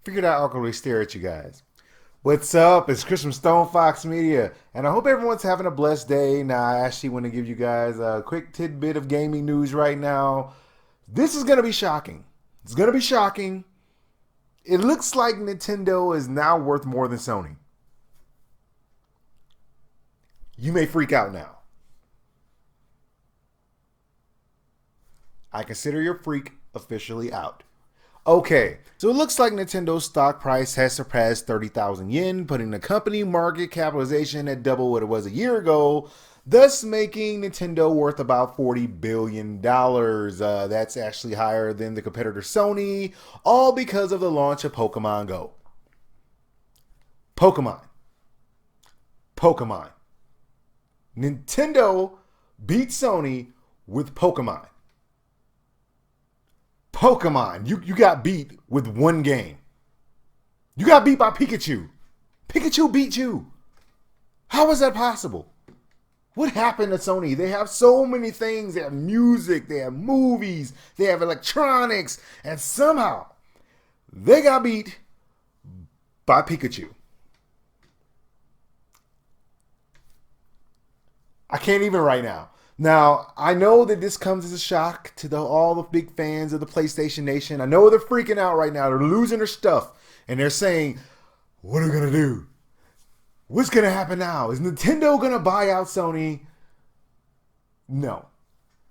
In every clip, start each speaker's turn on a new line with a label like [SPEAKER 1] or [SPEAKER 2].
[SPEAKER 1] Figured out I'll really stare at you guys. What's up? It's Chris from StonefoxMedia, and I hope everyone's having a blessed day. Now, I actually want to give you guys a quick tidbit of gaming news right now. This is going to be shocking. It's going to be shocking. It looks like Nintendo is now worth more than Sony. You may freak out now. I consider your freak officially out. Okay, so it looks like Nintendo's stock price has surpassed 30,000 yen, putting the company market capitalization at double what it was a year ago, thus making Nintendo worth about $40 billion. That's actually higher than the competitor Sony, all because of the launch of Pokemon Go. Pokemon. Pokemon. Nintendo beat Sony with Pokemon. Pokemon, you got beat with one game. You got beat by Pikachu. Pikachu beat you. How is that possible? What happened to Sony? They have so many things. They have music, they have movies, they have electronics, and somehow they got beat by Pikachu. I can't even right now. Now, I know that this comes as a shock to all the big fans of the PlayStation Nation. I know they're freaking out right now. They're losing their stuff. And they're saying, what are we going to do? What's going to happen now? Is Nintendo going to buy out Sony? No.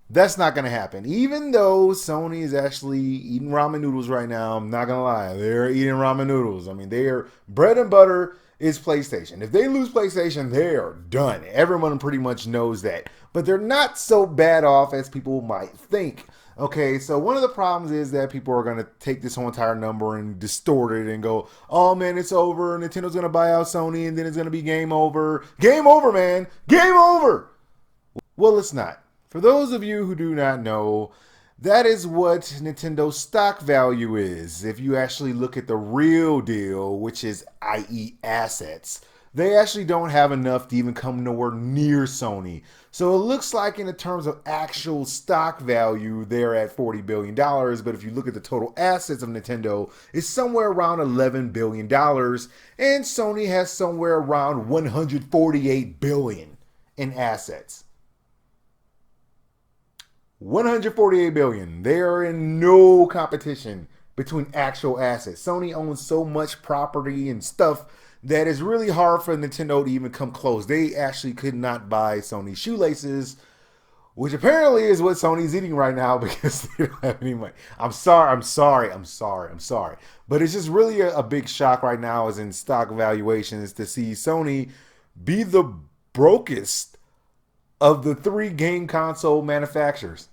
[SPEAKER 1] That's not going to happen. Even though Sony is actually eating ramen noodles right now, I'm not going to lie. They're eating ramen noodles. I mean, their bread and butter is PlayStation. If they lose PlayStation, they are done. Everyone pretty much knows that. But they're not so bad off as people might think. Okay, so one of the problems is that people are going to take this whole entire number and distort it and go, oh man, it's over. Nintendo's going to buy out Sony and then it's going to be game over. Game over, man. Game over. Well, it's not. For those of you who do not know, that is what Nintendo's stock value is. If you actually look at the real deal, which is i.e. assets, they actually don't have enough to even come nowhere near Sony. So it looks like in the terms of actual stock value, they're at $40 billion. But if you look at the total assets of Nintendo, it's somewhere around $11 billion. And Sony has somewhere around $148 billion in assets. 148 billion. They are in no competition between actual assets. Sony owns so much property and stuff that it's really hard for Nintendo to even come close. They actually could not buy Sony shoelaces, which apparently is what Sony's eating right now because they don't have any money. I'm sorry. But it's just really a big shock right now as in stock valuations to see Sony be the brokest of the three game console manufacturers.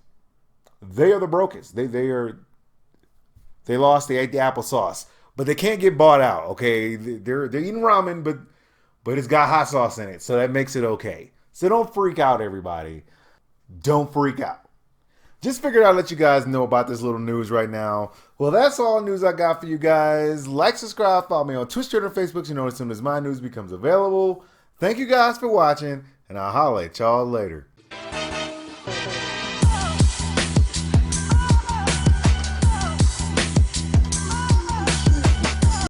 [SPEAKER 1] They are the brokest. They lost. They ate the applesauce, but they can't get bought out. Okay, they're eating ramen, but it's got hot sauce in it, so that makes it okay. So don't freak out, everybody. Don't freak out. Just figured I'd let you guys know about this little news right now. Well, that's all the news I got for you guys. Like, subscribe, follow me on Twitch, Twitter, and Facebook so you know as soon as my news becomes available. Thank you guys for watching, and I'll holler at y'all later.